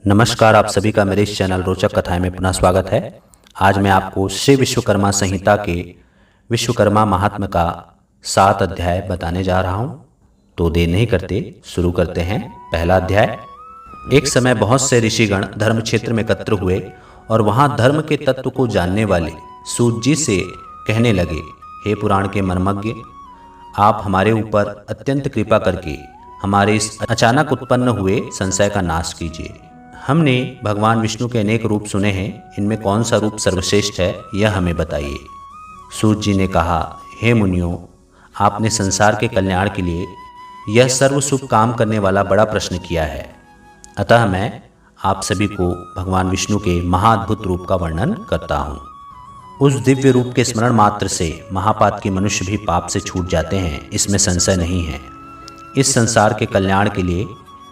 नमस्कार, आप सभी का मेरे इस चैनल रोचक कथाएं में पुनः स्वागत है। आज मैं आपको श्री विश्वकर्मा संहिता के विश्वकर्मा महात्म्य का 7 अध्याय बताने जा रहा हूं। तो देर नहीं करते शुरू करते हैं। पहला अध्याय। एक समय बहुत से ऋषिगण धर्म क्षेत्र में एकत्र हुए और वहां धर्म के तत्व को जानने वाले सूत जी से कहने लगे, हे पुराण के मर्मज्ञ, आप हमारे ऊपर अत्यंत कृपा करके हमारे इस अचानक उत्पन्न हुए संशय का नाश कीजिए। हमने भगवान विष्णु के अनेक रूप सुने हैं, इनमें कौन सा रूप सर्वश्रेष्ठ है यह हमें बताइए। सूत जी ने कहा, हे मुनियों, आपने संसार के कल्याण के लिए यह सर्व शुभ काम करने वाला बड़ा प्रश्न किया है, अतः मैं आप सभी को भगवान विष्णु के महाअद्भुत रूप का वर्णन करता हूँ। उस दिव्य रूप के स्मरण मात्र से महापात के मनुष्य भी पाप से छूट जाते हैं, इसमें संशय नहीं है। इस संसार के कल्याण के लिए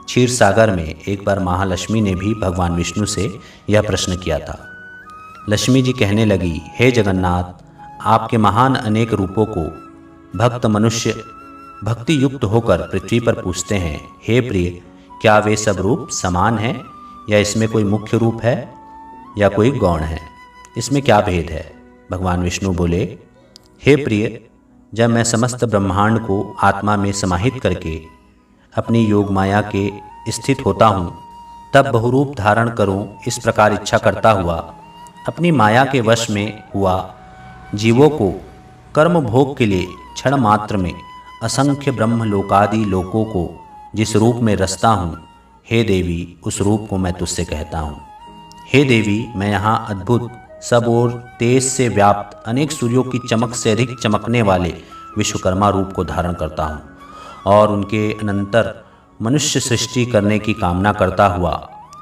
क्षीर सागर में एक बार महालक्ष्मी ने भी भगवान विष्णु से यह प्रश्न किया था। लक्ष्मी जी कहने लगी, हे जगन्नाथ, आपके महान अनेक रूपों को भक्त मनुष्य भक्ति युक्त होकर पृथ्वी पर पूछते हैं, हे प्रिय, क्या वे सब रूप समान हैं या इसमें कोई मुख्य रूप है या कोई गौण है, इसमें क्या भेद है? भगवान विष्णु बोले, हे प्रिय, जब मैं समस्त ब्रह्मांड को आत्मा में समाहित करके अपनी योग माया के स्थित होता हूँ, तब बहुरूप धारण करूँ इस प्रकार इच्छा करता हुआ अपनी माया के वश में हुआ जीवों को कर्म भोग के लिए क्षण मात्र में असंख्य ब्रह्म लोकादि लोकों को जिस रूप में रचता हूँ, हे देवी, उस रूप को मैं तुझसे कहता हूँ। हे देवी, मैं यहाँ अद्भुत सब ओर तेज से व्याप्त अनेक सूर्यों की चमक से अधिक चमकने वाले विश्वकर्मा रूप को धारण करता हूँ और उनके अनंतर मनुष्य सृष्टि करने की कामना करता हुआ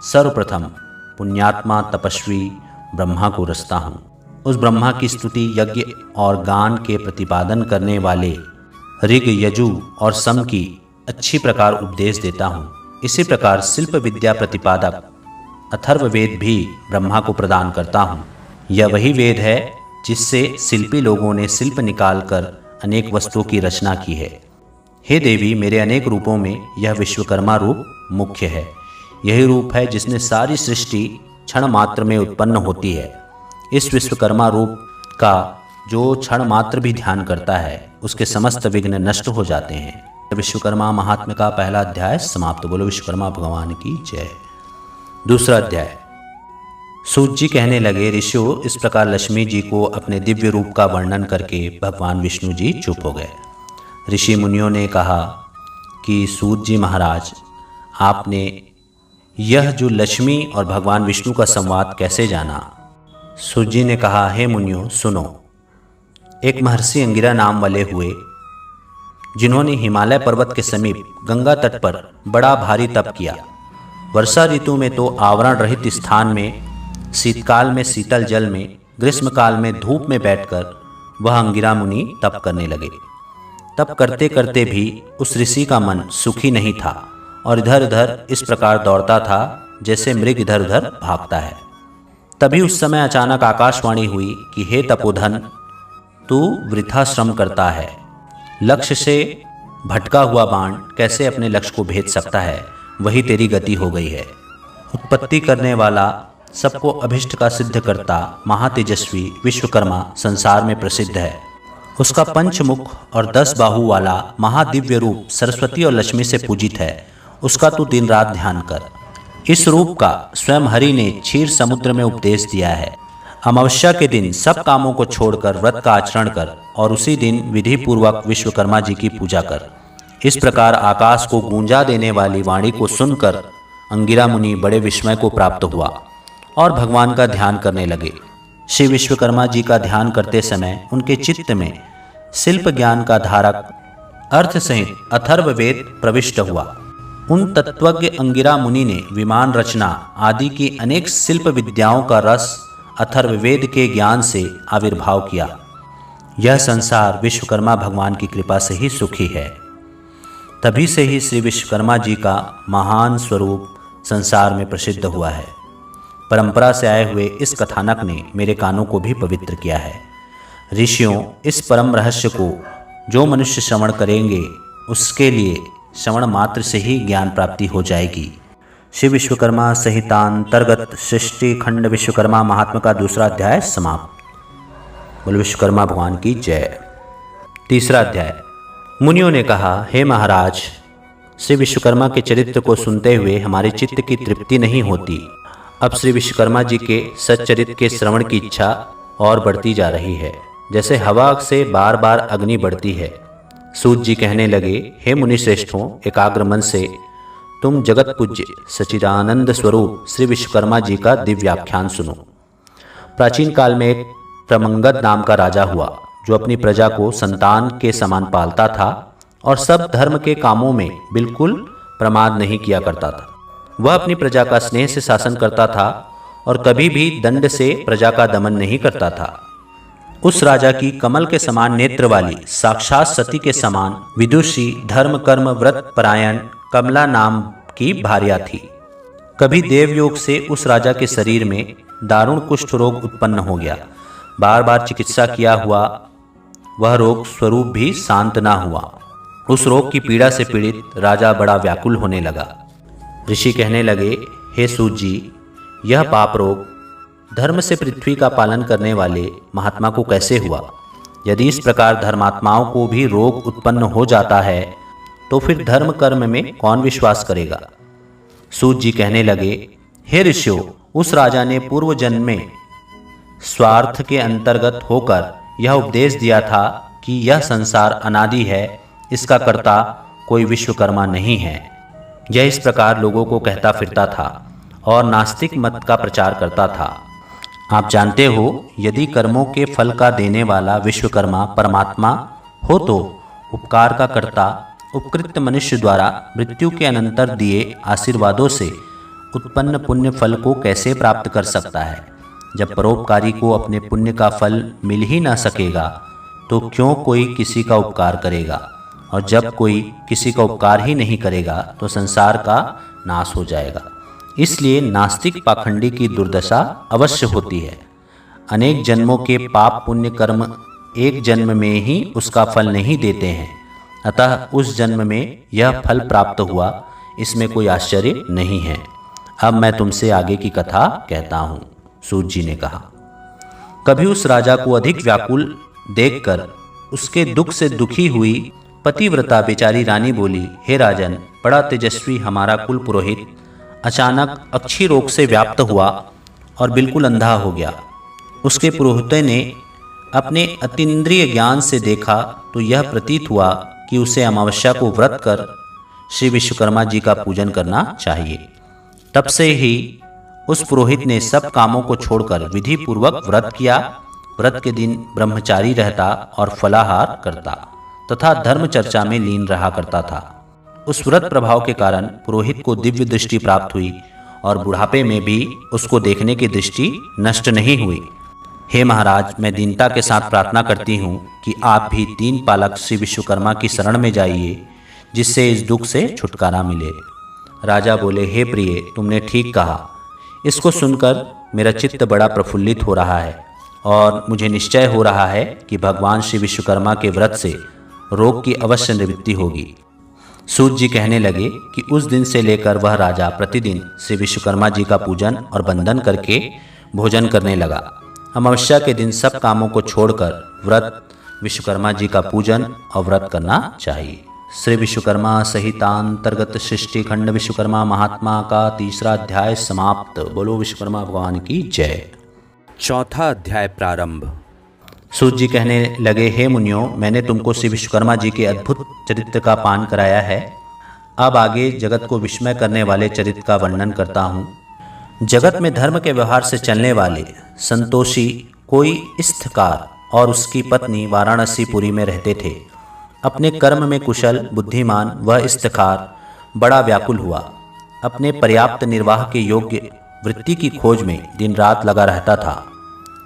सर्वप्रथम पुण्यात्मा तपस्वी ब्रह्मा को रचता हूँ। उस ब्रह्मा की स्तुति यज्ञ और गान के प्रतिपादन करने वाले ऋग यजु और सम की अच्छी प्रकार उपदेश देता हूँ। इसी प्रकार शिल्प विद्या प्रतिपादक अथर्ववेद भी ब्रह्मा को प्रदान करता हूँ। यह वही वेद है जिससे शिल्पी लोगों ने शिल्प निकालकर अनेक वस्तुओं की रचना की है। हे देवी, मेरे अनेक रूपों में यह विश्वकर्मा रूप मुख्य है। यही रूप है जिसने सारी सृष्टि क्षण मात्र में उत्पन्न होती है। इस विश्वकर्मा रूप का जो क्षण मात्र भी ध्यान करता है, उसके समस्त विघ्न नष्ट हो जाते हैं। विश्वकर्मा महात्म्य का पहला अध्याय समाप्त। बोलो विश्वकर्मा भगवान की जय। दूसरा अध्याय। सूत जी कहने लगे, ऋषियों, इस प्रकार लक्ष्मी जी को अपने दिव्य रूप का वर्णन करके भगवान विष्णु जी चुप हो गए। ऋषि मुनियों ने कहा कि सूत जी महाराज, आपने यह जो लक्ष्मी और भगवान विष्णु का संवाद कैसे जाना? सूत जी ने कहा, हे मुनियों, सुनो। एक महर्षि अंगिरा नाम वाले हुए, जिन्होंने हिमालय पर्वत के समीप गंगा तट पर बड़ा भारी तप किया। वर्षा ऋतु में तो आवरण रहित स्थान में, शीतकाल में शीतल जल में, ग्रीष्मकाल में धूप में बैठकर वह अंगिरा मुनि तप करने लगे। तप करते करते भी उस ऋषि का मन सुखी नहीं था और इधर उधर इस प्रकार दौड़ता था जैसे मृग इधर उधर भागता है। तभी उस समय अचानक आकाशवाणी हुई कि हे तपोधन, तू वृथा श्रम करता है। लक्ष्य से भटका हुआ बाण कैसे अपने लक्ष्य को भेद सकता है, वही तेरी गति हो गई है। उत्पत्ति करने वाला, सबको अभिष्ट का सिद्ध करता महातेजस्वी विश्वकर्मा संसार में प्रसिद्ध है। उसका पंचमुख और 10 बाहु वाला महादिव्य रूप सरस्वती और लक्ष्मी से पूजित है। उसका तू दिन रात ध्यान कर। इस रूप का स्वयं हरि ने क्षीर समुद्र में उपदेश दिया है। अमावस्या के दिन सब कामों को छोड़कर व्रत का आचरण कर और उसी दिन विधि पूर्वक विश्वकर्मा जी की पूजा कर। इस प्रकार आकाश को गूंजा देने वाली वाणी को सुनकर अंगिरा मुनि बड़े विस्मय को प्राप्त हुआ और भगवान का ध्यान करने लगे। श्री विश्वकर्मा जी का ध्यान करते समय उनके चित्त में शिल्प ज्ञान का धारक अर्थ सहित अथर्ववेद प्रविष्ट हुआ। उन तत्वज्ञ अंगिरा मुनि ने विमान रचना आदि की अनेक शिल्प विद्याओं का रस अथर्ववेद के ज्ञान से आविर्भाव किया। यह संसार विश्वकर्मा भगवान की कृपा से ही सुखी है। तभी से ही श्री विश्वकर्मा जी का महान स्वरूप संसार में प्रसिद्ध हुआ है। परंपरा से आए हुए इस कथानक ने मेरे कानों को भी पवित्र किया है। ऋषियों, इस परम रहस्य को जो मनुष्य श्रवण करेंगे, उसके लिए श्रवण मात्र से ही ज्ञान प्राप्ति हो जाएगी। श्री विश्वकर्मा संहितांतर्गत सृष्टि खंड विश्वकर्मा महात्मा का दूसरा अध्याय समाप्त। बोलो विश्वकर्मा भगवान की जय। तीसरा अध्याय। मुनियों ने कहा, हे महाराज, श्री विश्वकर्मा के चरित्र को सुनते हुए हमारे चित्त की तृप्ति नहीं होती। अब श्री विश्वकर्मा जी के सच्चरित्र के श्रवण की इच्छा और बढ़ती जा रही है, जैसे हवा से बार बार अग्नि बढ़ती है। सूत जी कहने लगे, हे मुनि श्रेष्ठों, एकाग्र मन से तुम जगत पूज्य सच्चिदानंद स्वरूप श्री विश्वकर्मा जी का दिव्याख्यान सुनो। प्राचीन काल में एक प्रमंगद नाम का राजा हुआ, जो अपनी प्रजा को संतान के समान पालता था और सब धर्म के कामों में बिल्कुल प्रमाद नहीं किया करता था। वह अपनी प्रजा का स्नेह से शासन करता था और कभी भी दंड से प्रजा का दमन नहीं करता था। उस राजा की कमल के समान नेत्र वाली, साक्षात सती के समान विदुषी, धर्म कर्म व्रत परायण कमला नाम की भार्या थी। कभी देवयोग से उस राजा के शरीर में दारुण कुष्ठ रोग उत्पन्न हो गया। बार बार चिकित्सा किया हुआ वह रोग स्वरूप भी शांत ना हुआ। उस रोग की पीड़ा से पीड़ित राजा बड़ा व्याकुल होने लगा। ऋषि कहने लगे, हे सूत जी, यह पाप रोग धर्म से पृथ्वी का पालन करने वाले महात्मा को कैसे हुआ? यदि इस प्रकार धर्मात्माओं को भी रोग उत्पन्न हो जाता है तो फिर धर्म कर्म में कौन विश्वास करेगा? सूत जी कहने लगे, हे ऋषियों, उस राजा ने पूर्व जन्म में स्वार्थ के अंतर्गत होकर यह उपदेश दिया था कि यह संसार अनादि है, इसका कर्ता कोई विश्वकर्मा नहीं है। यह इस प्रकार लोगों को कहता फिरता था और नास्तिक मत का प्रचार करता था। आप जानते हो, यदि कर्मों के फल का देने वाला विश्वकर्मा परमात्मा हो तो उपकार का कर्ता उपकृत मनुष्य द्वारा मृत्यु के अनंतर दिए आशीर्वादों से उत्पन्न पुण्य फल को कैसे प्राप्त कर सकता है? जब परोपकारी को अपने पुण्य का फल मिल ही ना सकेगा तो क्यों कोई किसी का उपकार करेगा? और जब कोई किसी का उपकार ही नहीं करेगा तो संसार का नाश हो जाएगा। इसलिए नास्तिक पाखंडी की दुर्दशा अवश्य होती है। अनेक जन्मों के पाप पुण्य कर्म एक जन्म में ही उसका फल नहीं देते हैं, अतः उस जन्म में यह फल प्राप्त हुआ, इसमें कोई आश्चर्य नहीं है। अब मैं तुमसे आगे की कथा कहता हूँ। सूत जी ने कहा, कभी उस राजा को अधिक व्याकुल देखकर उसके दुख से दुखी हुई पतिव्रता बेचारी रानी बोली, हे राजन, बड़ा तेजस्वी हमारा कुल पुरोहित अचानक अक्षी रोग से व्याप्त हुआ और बिल्कुल अंधा हो गया। उसके पुरोहित ने अपने अतीन्द्रिय ज्ञान से देखा तो यह प्रतीत हुआ कि उसे अमावस्या को व्रत कर श्री विश्वकर्मा जी का पूजन करना चाहिए। तब से ही उस पुरोहित ने सब कामों को छोड़कर विधि पूर्वक व्रत किया। व्रत के दिन ब्रह्मचारी रहता और फलाहार करता तथा धर्म चर्चा में लीन रहा करता था। उस व्रत प्रभाव के कारण पुरोहित को दिव्य दृष्टि प्राप्त हुई और बुढ़ापे में भी उसको देखने की दृष्टि नष्ट नहीं हुई। हे महाराज, मैं दीनता के साथ प्रार्थना करती हूँ कि आप भी 3 पालक श्री विश्वकर्मा की शरण में जाइए, जिससे इस दुख से छुटकारा मिले। राजा बोले, हे प्रिय, तुमने ठीक कहा। इसको सुनकर मेरा चित्त बड़ा प्रफुल्लित हो रहा है और मुझे निश्चय हो रहा है कि भगवान श्री विश्वकर्मा के व्रत से रोग की अवश्य निवृत्ति होगी। सूत जी कहने लगे कि उस दिन से लेकर वह राजा प्रतिदिन श्री विश्वकर्मा जी का पूजन और वंदन करके भोजन करने लगा। अमावस्या के दिन सब कामों को छोड़कर व्रत विश्वकर्मा जी का पूजन और व्रत करना चाहिए। श्री विश्वकर्मा संहितांतर्गत सृष्टि खंड विश्वकर्मा महात्मा का तीसरा अध्याय समाप्त। बोलो विश्वकर्मा भगवान की जय। चौथा अध्याय प्रारंभ। सूत जी कहने लगे, हे मुनियों, मैंने तुमको श्री विश्वकर्मा जी के अद्भुत चरित्र का पान कराया है। अब आगे जगत को विस्मय करने वाले चरित्र का वर्णन करता हूँ। जगत में धर्म के व्यवहार से चलने वाले संतोषी कोई इस्थकार और उसकी पत्नी वाराणसीपुरी में रहते थे। अपने कर्म में कुशल बुद्धिमान वह इस्तखार बड़ा व्याकुल हुआ। अपने पर्याप्त निर्वाह के योग्य वृत्ति की खोज में दिन रात लगा रहता था।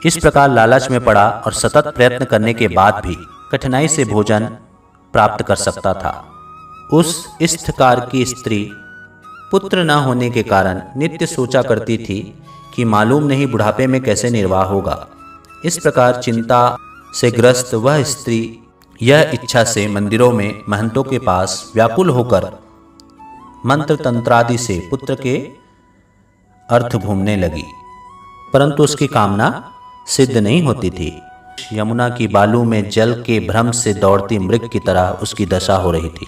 इस प्रकार लालच में पड़ा और सतत प्रयत्न करने के बाद भी कठिनाई से भोजन प्राप्त कर सकता था। उस इस्तखार की स्त्री पुत्र न होने के कारण नित्य सोचा करती थी कि मालूम नहीं बुढ़ापे में कैसे निर्वाह होगा। इस प्रकार चिंता से ग्रस्त वह स्त्री यह इच्छा से मंदिरों में महंतों के पास व्याकुल होकर मंत्र तंत्रादि से पुत्र के अर्थ घूमने लगी, परंतु उसकी कामना सिद्ध नहीं होती थी। यमुना की बालू में जल के भ्रम से दौड़ती मृग की तरह उसकी दशा हो रही थी।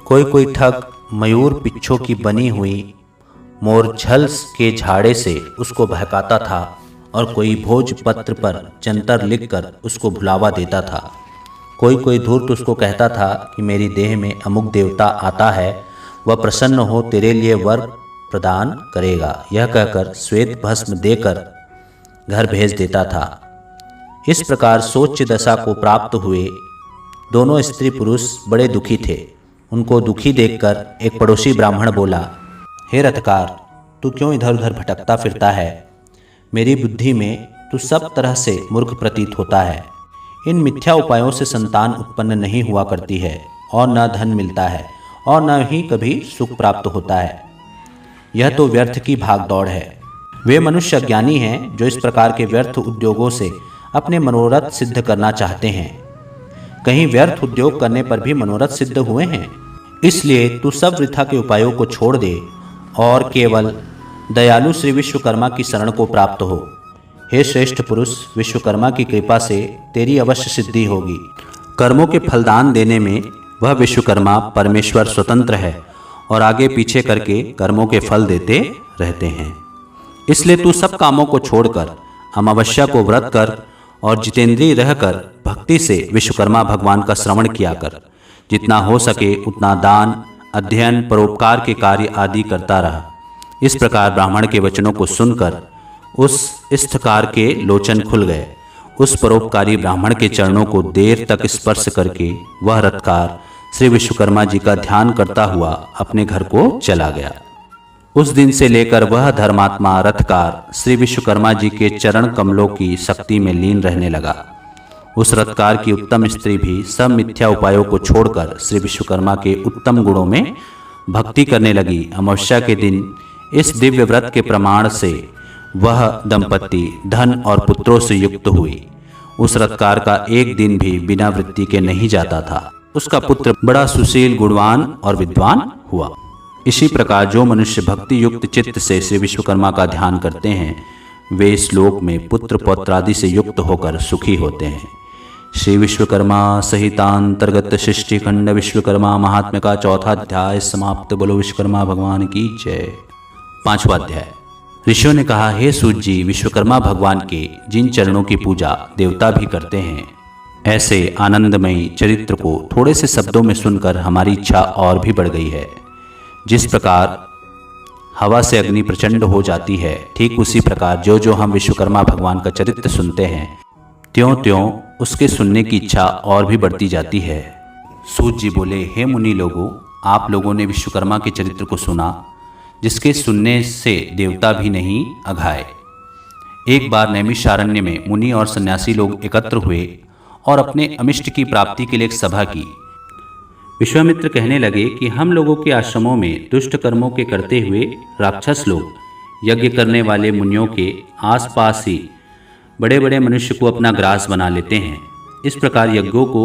कोई ठग मयूर पिच्छों की बनी हुई मोरझल के झाड़े से उसको बहकाता था और कोई भोजपत्र पर जंतर लिखकर उसको भुलावा देता था। कोई धूर्त उसको कहता था कि मेरी देह में अमुक देवता आता है, वह प्रसन्न हो तेरे लिए वर प्रदान करेगा, यह कहकर श्वेत भस्म देकर घर भेज देता था। इस प्रकार सोच्य दशा को प्राप्त हुए दोनों स्त्री पुरुष बड़े दुखी थे। उनको दुखी देखकर एक पड़ोसी ब्राह्मण बोला, हे रथकार, तू क्यों इधर उधर भटकता फिरता है? मेरी बुद्धि में तू सब तरह से मूर्ख प्रतीत होता है। इन मिथ्या उपायों से संतान उत्पन्न नहीं हुआ करती है और न धन मिलता है और न ही कभी सुख प्राप्त होता है। यह तो व्यर्थ की भागदौड़ है। वे मनुष्य अज्ञानी हैं जो इस प्रकार के व्यर्थ उद्योगों से अपने मनोरथ सिद्ध करना चाहते हैं। कहीं व्यर्थ उद्योग करने पर भी मनोरथ सिद्ध हुए हैं। इसलिए तू सब वृथा के उपायों को छोड़ दे और केवल दयालु श्री विश्वकर्मा की शरण को प्राप्त हो। हे श्रेष्ठ पुरुष, विश्वकर्मा की कृपा से तेरी अवश्य सिद्धि होगी। कर्मों के फलदान देने में वह विश्वकर्मा परमेश्वर स्वतंत्र है और आगे पीछे करके कर्मों के फल देते रहते हैं। इसलिए तू सब कामों को छोड़कर अमावस्या को व्रत कर और जितेंद्रिय रहकर भक्ति से विश्वकर्मा भगवान का श्रवण किया कर। जितना हो सके उतना दान, अध्ययन, परोपकार के कार्य आदि करता रहा। इस प्रकार ब्राह्मण के वचनों को सुनकर उस स्थकार के लोचन खुल गए। उस परोपकारी ब्राह्मण के चरणों को देर तक स्पर्श करके वह रथकार श्री विश्वकर्मा जी का ध्यान करता हुआ अपने घर को चला गया। उस दिन से लेकर वह धर्मात्मा रथकार श्री विश्वकर्मा जी के चरण कमलों की शक्ति में लीन रहने लगा। उस रथकार की उत्तम स्त्री भी सब मिथ्या उपायों को छोड़कर श्री विश्वकर्मा के उत्तम गुणों में भक्ति करने लगी। अमावस्या के दिन इस दिव्य व्रत के प्रमाण से वह दंपति धन और पुत्रों से युक्त हुई। उस रथकार का एक दिन भी बिना वृत्ति के नहीं जाता था। उसका पुत्र बड़ा सुशील, गुणवान और विद्वान हुआ। इसी प्रकार जो मनुष्य भक्ति युक्त चित्त से श्री विश्वकर्मा का ध्यान करते हैं, वे इस लोक में पुत्र पौत्रादि से युक्त होकर सुखी होते हैं। श्री विश्वकर्मा संहितांतर्गत सृष्टि खंड विश्वकर्मा महात्म्य का चौथा अध्याय समाप्त। बोलो विश्वकर्मा भगवान की जय। पांचवा अध्याय। ऋषियों ने कहा, हे सूत जी, विश्वकर्मा भगवान के जिन चरणों की पूजा देवता भी करते हैं, ऐसे आनंदमयी चरित्र को थोड़े से शब्दों में सुनकर हमारी इच्छा और भी बढ़ गई है। जिस प्रकार हवा से अग्नि प्रचंड हो जाती है, ठीक उसी प्रकार जो हम विश्वकर्मा भगवान का चरित्र सुनते हैं, त्यों त्यों उसके सुनने की इच्छा और भी बढ़ती जाती है। सूत जी बोले, हे मुनि लोगों, आप लोगों ने विश्वकर्मा के चरित्र को सुना, जिसके सुनने से देवता भी नहीं अघाए। एक बार नैमिषारण्य में मुनि और सन्यासी लोग एकत्र हुए और अपने अमिष्ट की प्राप्ति के लिए एक सभा की। विश्वामित्र कहने लगे कि हम लोगों के आश्रमों में दुष्ट कर्मों के करते हुए राक्षस लोग यज्ञ करने वाले मुनियों के आसपास ही बड़े बड़े मनुष्य को अपना ग्रास बना लेते हैं। इस प्रकार यज्ञों को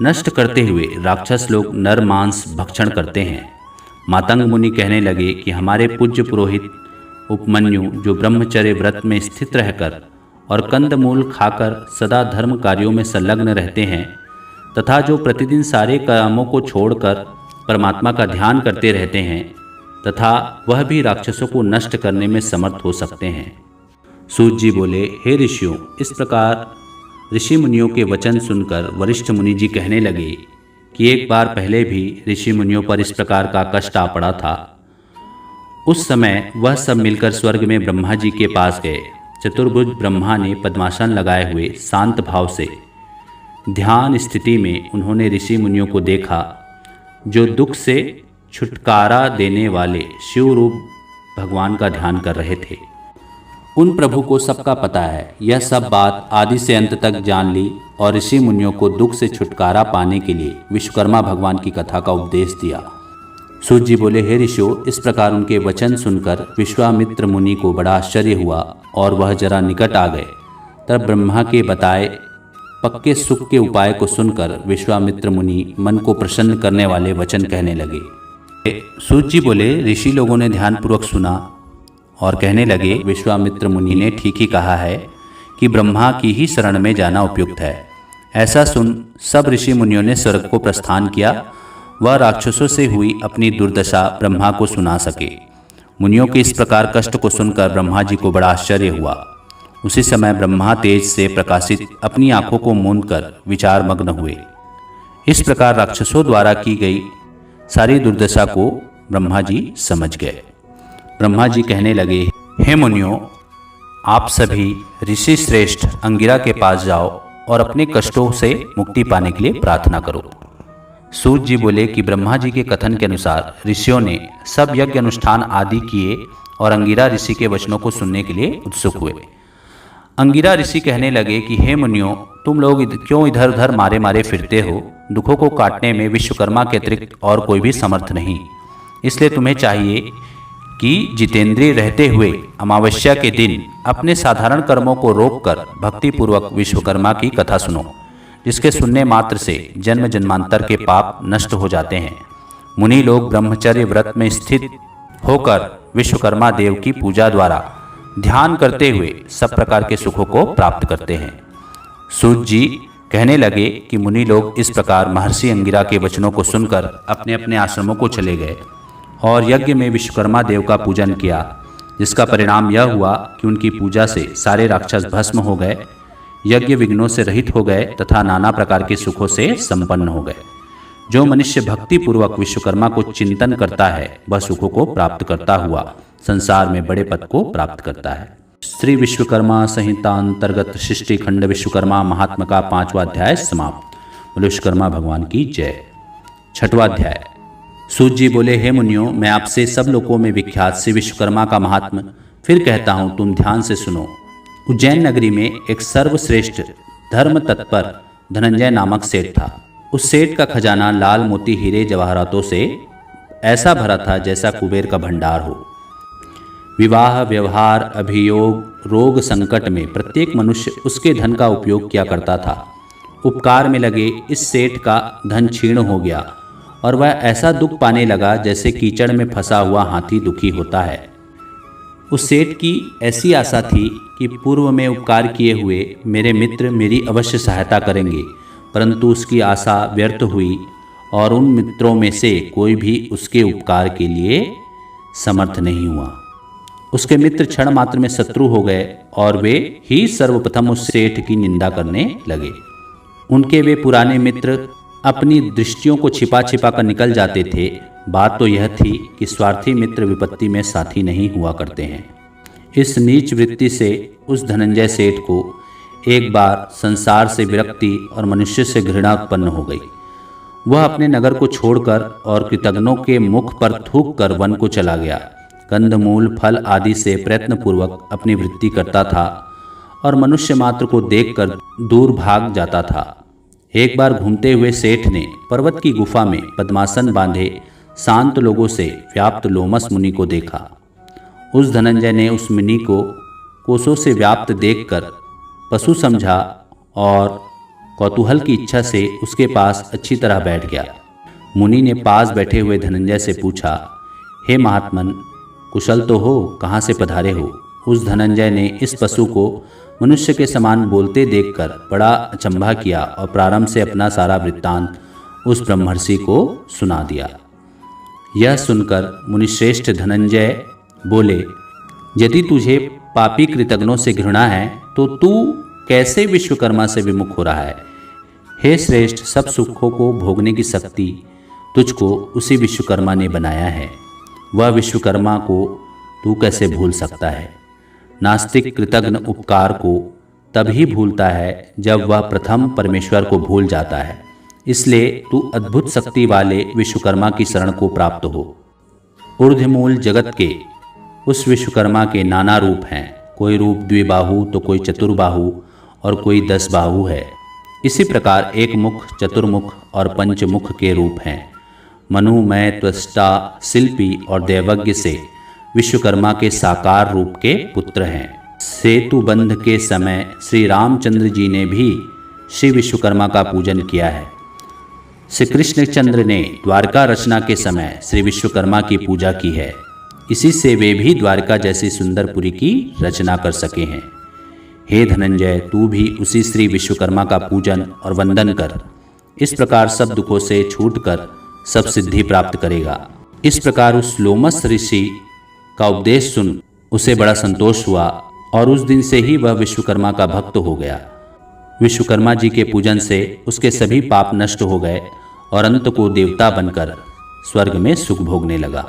नष्ट करते हुए राक्षस लोग नर मांस भक्षण करते हैं। मातंग मुनि कहने लगे कि हमारे पूज्य पुरोहित उपमन्यु, जो ब्रह्मचर्य व्रत में स्थित रहकर और कंदमूल खाकर सदा धर्म कार्यों में संलग्न रहते हैं, तथा जो प्रतिदिन सारे कामों को छोड़कर परमात्मा का ध्यान करते रहते हैं, तथा वह भी राक्षसों को नष्ट करने में समर्थ हो सकते हैं। सूत जी बोले, हे ऋषियों, इस प्रकार ऋषि मुनियों के वचन सुनकर वरिष्ठ मुनि जी कहने लगे कि एक बार पहले भी ऋषि मुनियों पर इस प्रकार का कष्ट आ पड़ा था। उस समय वह सब मिलकर स्वर्ग में ब्रह्मा जी के पास गए। चतुर्भुज ब्रह्मा ने पद्मासन लगाए हुए शांत भाव से ध्यान स्थिति में उन्होंने ऋषि मुनियों को देखा, जो दुख से छुटकारा देने वाले शिव रूप भगवान का ध्यान कर रहे थे। उन प्रभु को सबका पता है। यह सब बात आदि से अंत तक जान ली और ऋषि मुनियों को दुख से छुटकारा पाने के लिए विश्वकर्मा भगवान की कथा का उपदेश दिया। सूत जी बोले, हे ऋषियों, इस प्रकार उनके वचन सुनकर विश्वामित्र मुनि को बड़ा आश्चर्य हुआ और वह जरा निकट आ गए। तब ब्रह्मा के बताए पक्के सुख के उपाय को सुनकर विश्वामित्र मुनि मन को प्रसन्न करने वाले वचन कहने लगे। सूत जी बोले, ऋषि लोगों ने ध्यानपूर्वक सुना और कहने लगे, विश्वामित्र मुनि ने ठीक ही कहा है कि ब्रह्मा की ही शरण में जाना उपयुक्त है। ऐसा सुन सब ऋषि मुनियों ने स्वर्ग को प्रस्थान किया। वह राक्षसों से हुई अपनी दुर्दशा ब्रह्मा को सुना सके। मुनियों के इस प्रकार कष्ट को सुनकर ब्रह्मा जी को बड़ा आश्चर्य हुआ। उसी समय ब्रह्मा तेज से प्रकाशित अपनी आंखों को मूंद कर विचार मग्न हुए। इस प्रकार राक्षसों द्वारा की गई सारी दुर्दशा को ब्रह्मा जी समझ गए। ब्रह्मा जी कहने लगे, हे मुनियों, आप सभी ऋषि श्रेष्ठ अंगिरा के पास जाओ और अपने कष्टों से मुक्ति पाने के लिए प्रार्थना करो। सूत जी बोले कि ब्रह्मा जी के कथन के अनुसार ऋषियों ने सब यज्ञ अनुष्ठान आदि किए और अंगिरा ऋषि के वचनों को सुनने के लिए उत्सुक हुए। अंगिरा ऋषि कहने लगे कि हे मुनियों, तुम लोग क्यों इधर उधर मारे मारे फिरते हो? दुखों को काटने में विश्वकर्मा के अतिरिक्त और कोई भी समर्थ नहीं। इसलिए तुम्हें चाहिए कि जितेंद्रिय रहते हुए अमावस्या के दिन अपने साधारण कर्मों को रोककर भक्तिपूर्वक विश्वकर्मा की कथा सुनो, जिसके सुनने मात्र से जन्म जन्मांतर के पाप नष्ट हो जाते हैं। मुनि लोग ब्रह्मचर्य व्रत में स्थित होकर विश्वकर्मा देव की पूजा द्वारा ध्यान करते हुए सब प्रकार के सुखों को प्राप्त करते हैं। सूत जी कहने लगे कि मुनि लोग इस प्रकार महर्षि अंगिरा के वचनों को सुनकर अपने अपने आश्रमों को चले गए और यज्ञ में विश्वकर्मा देव का पूजन किया, जिसका परिणाम यह हुआ कि उनकी पूजा से सारे राक्षस भस्म हो गए, यज्ञ विघ्नों से रहित हो गए तथा नाना प्रकार के सुखों से संपन्न हो गए। जो मनुष्य भक्ति पूर्वक विश्वकर्मा को चिंतन करता है वह सुखों को प्राप्त करता हुआ संसार में बड़े पद को प्राप्त करता है। श्री विश्वकर्मा संहिता अंतर्गत सृष्टि खंड विश्वकर्मा महात्मा का 5वां अध्याय समाप्त। बोलो विश्वकर्मा भगवान की जय। 6वां अध्याय। सूत जी बोले, हे मुनियों, मैं आपसे सब लोकों में विख्यात श्री विश्वकर्मा का महात्म फिर कहता हूँ, तुम ध्यान से सुनो। उज्जैन नगरी में एक सर्वश्रेष्ठ धर्म तत्पर धनंजय नामक सेठ था। उस सेठ का खजाना लाल मोती हीरे जवाहरातों से ऐसा भरा था जैसा कुबेर का भंडार हो। विवाह, व्यवहार, अभियोग, रोग, संकट में प्रत्येक मनुष्य उसके धन का उपयोग किया करता था। उपकार में लगे इस सेठ का धन क्षीण हो गया और वह ऐसा दुख पाने लगा जैसे कीचड़ में फंसा हुआ हाथी दुखी होता है। उस सेठ की ऐसी आशा थी कि पूर्व में उपकार किए हुए मेरे मित्र मेरी अवश्य सहायता करेंगे, परंतु उसकी आशा व्यर्थ हुई और उन मित्रों में से कोई भी उसके उपकार के लिए समर्थ नहीं हुआ। उसके मित्र क्षण मात्र में शत्रु हो गए और वे ही सर्वप्रथम उस सेठ की निंदा करने लगे। उनके वे पुराने मित्र अपनी दृष्टियों को छिपा छिपा कर निकल जाते थे। बात तो यह थी कि स्वार्थी मित्र विपत्ति में साथी नहीं हुआ करते हैं। इस नीच वृत्ति से उस धनंजय सेठ को एक बार संसार से विरक्ति और मनुष्य से घृणा उत्पन्न हो गई। वह अपने नगर को छोड़कर और कृतघ्नों के मुख पर थूक कर वन को चला गया। कंदमूल, फल आदि से प्रयत्नपूर्वक अपनी वृत्ति करता था और मनुष्य मात्र को देखकर दूर भाग जाता था। एक बार घूमते हुए सेठ ने पर्वत की गुफा में पद्मासन बांधे शांत लोगों से व्याप्त लोमस मुनि को देखा। उस धनंजय ने उस मुनि को कोसों से व्याप्त देखकर पशु समझा और कौतूहल की इच्छा से उसके पास अच्छी तरह बैठ गया। मुनि ने पास बैठे हुए धनंजय से पूछा, हे महात्मन, कुशल तो हो? कहाँ से पधारे हो? उस धनंजय ने इस पशु को मनुष्य के समान बोलते देखकर बड़ा अचंभा किया और प्रारंभ से अपना सारा वृत्तांत उस ब्रह्मर्षि को सुना दिया। यह सुनकर मुनिश्रेष्ठ धनंजय बोले, यदि तुझे पापी कृतघ्नों से घृणा है तो तू कैसे विश्वकर्मा से विमुख हो रहा है? हे श्रेष्ठ, सब सुखों को भोगने की शक्ति तुझको उसी विश्वकर्मा ने बनाया है। वह विश्वकर्मा को तू कैसे भूल सकता है? नास्तिक कृतघ्न उपकार को तभी भूलता है जब वह प्रथम परमेश्वर को भूल जाता है। इसलिए तू अद्भुत शक्ति वाले विश्वकर्मा की शरण को प्राप्त हो। ऊर्ध्वमूल जगत के उस विश्वकर्मा के नाना रूप हैं। कोई रूप द्विबाहु तो कोई चतुर्बाहु और कोई 10 बाहु है। इसी प्रकार एक मुख, चतुर्मुख और पंचमुख के रूप हैं। मनु, मैं, त्वष्टा, शिल्पी और दैवज्ञ से विश्वकर्मा के साकार रूप के पुत्र हैं। सेतु बंध के समय श्री रामचंद्र जी ने भी श्री विश्वकर्मा का पूजन किया है। श्री कृष्णचंद्र ने द्वारका रचना के समय श्री विश्वकर्मा की पूजा की है। इसी से वे भी द्वारका जैसी सुंदरपुरी की रचना कर सके हैं। हे धनंजय, तू भी उसी श्री विश्वकर्मा का पूजन और वंदन कर। इस प्रकार सब दुखों से छूटकर सब सिद्धि प्राप्त करेगा। इस प्रकार उस लोमस ऋषि का उपदेश सुन उसे बड़ा संतोष हुआ और उस दिन से ही वह विश्वकर्मा का भक्त हो गया। विश्वकर्मा जी के पूजन से उसके सभी पाप नष्ट हो गए और अंत को देवता बनकर स्वर्ग में सुख भोगने लगा।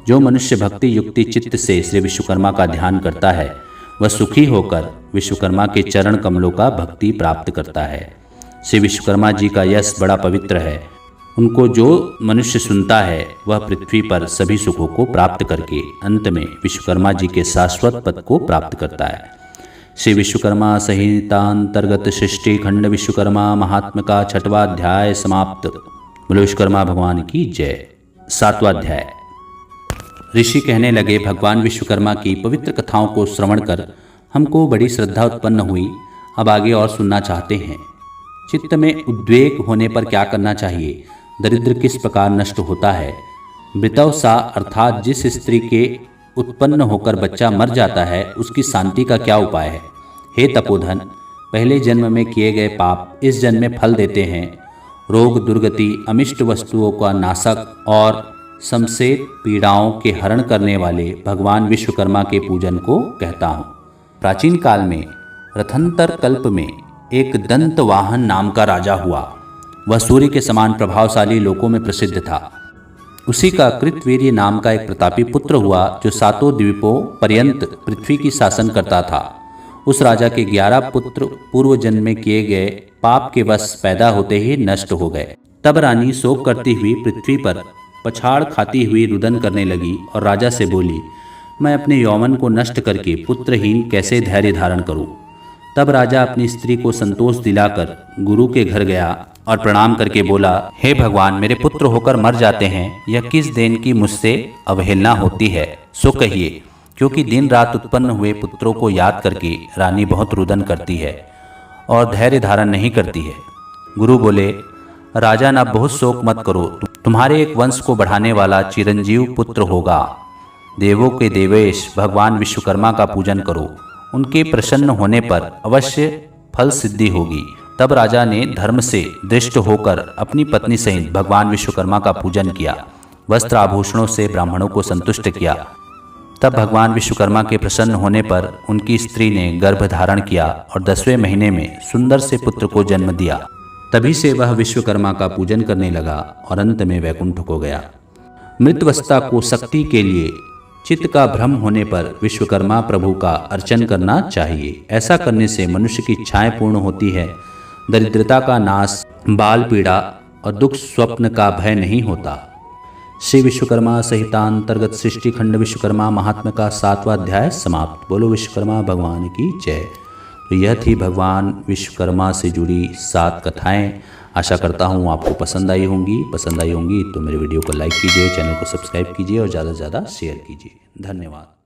जो मनुष्य भक्ति युक्ति चित्त से श्री विश्वकर्मा का ध्यान करता है वह सुखी होकर विश्वकर्मा के चरण कमलों का भक्ति प्राप्त करता है। श्री विश्वकर्मा जी का यश बड़ा पवित्र है। उनको जो मनुष्य सुनता है वह पृथ्वी पर सभी सुखों को प्राप्त करके अंत में विश्वकर्मा जी के शाश्वत पद को प्राप्त करता है। श्री विश्वकर्मा संहितांतर्गत सृष्टि खंड विश्वकर्मा महात्म का 6वां अध्याय समाप्त। बोलो विश्वकर्मा भगवान की जय। 7वां अध्याय। ऋषि कहने लगे, भगवान विश्वकर्मा की पवित्र कथाओं को श्रवण कर हमको बड़ी श्रद्धा उत्पन्न हुई। अब आगे और सुनना चाहते हैं। चित्त में उद्वेग होने पर क्या करना चाहिए? दरिद्र किस प्रकार नष्ट होता है? मृतव सा अर्थात जिस स्त्री के उत्पन्न होकर बच्चा मर जाता है उसकी शांति का क्या उपाय है? हे तपोधन, पहले जन्म में किए गए पाप इस जन्म में फल देते हैं। रोग दुर्गति, अमिष्ट वस्तुओं का नाशक और समसेत पीड़ाओं के हरण करने वाले भगवान विश्वकर्मा के पूजन को कहता हूँ। प्राचीन काल में रथंतर कल्प में एक दंतवाहन नाम का राजा हुआ। वह सूर्य के समान प्रभावशाली लोकों में प्रसिद्ध था। उसी का कृतवीर्य नाम का एक प्रतापी पुत्र हुआ जो 7 द्वीपों पर्यंत पृथ्वी की शासन करता था। उस राजा के 11 पुत्र पूर्व जन्म में किए गए पाप के वश पैदा होते ही नष्ट हो गए। तब रानी शोक करती हुई पृथ्वी पर पछाड़ खाती हुई रुदन करने लगी और राजा से बोली, मैं अपने यौवन को नष्ट करके पुत्रहीन कैसे धैर्य धारण करूं? तब राजा अपनी स्त्री को संतोष दिलाकर गुरु के घर गया और प्रणाम करके बोला, हे भगवान, मेरे पुत्र होकर मर जाते हैं, यह किस देन की मुझसे अवहेलना होती है? सो कहिए, क्योंकि दिन रात उत्पन्न हुए पुत्रों को याद करके रानी बहुत रुदन करती है और धैर्य धारण नहीं करती है। गुरु बोले, राजन, अब बहुत शोक मत करो। तुम्हारे एक वंश को बढ़ाने वाला चिरंजीव पुत्र होगा। देवों के देवेश भगवान विश्वकर्मा का पूजन करो। उनके प्रसन्न होने पर अवश्य फल सिद्धि होगी। तब राजा ने धर्म से दृष्ट होकर अपनी पत्नी सहित भगवान विश्वकर्मा का पूजन किया। वस्त्र आभूषणों से ब्राह्मणों को संतुष्ट किया। तब भगवान विश्वकर्मा के प्रसन्न होने पर उनकी स्त्री ने गर्भ धारण किया और 10वें महीने में सुंदर से पुत्र को जन्म दिया। तभी से वह विश्वकर्मा का पूजन करने लगा और अंत में वैकुंठ को गया। मृतवस्था को शक्ति के लिए चित्त का भ्रम होने पर विश्वकर्मा प्रभु का अर्चन करना चाहिए। ऐसा करने से मनुष्य की इच्छाएं पूर्ण होती है। दरिद्रता का नाश, बाल पीड़ा और दुख स्वप्न का भय नहीं होता। श्री विश्वकर्मा संहितांतर्गत सृष्टि खंड विश्वकर्मा महात्म का 7वां अध्याय समाप्त। बोलो विश्वकर्मा भगवान की जय। तो यह थी भगवान विश्वकर्मा से जुड़ी 7 कथाएं। आशा करता हूँ आपको पसंद आई होंगी। पसंद आई होंगी तो मेरे वीडियो को लाइक कीजिए, चैनल को सब्सक्राइब कीजिए और ज़्यादा से ज़्यादा शेयर कीजिए। धन्यवाद।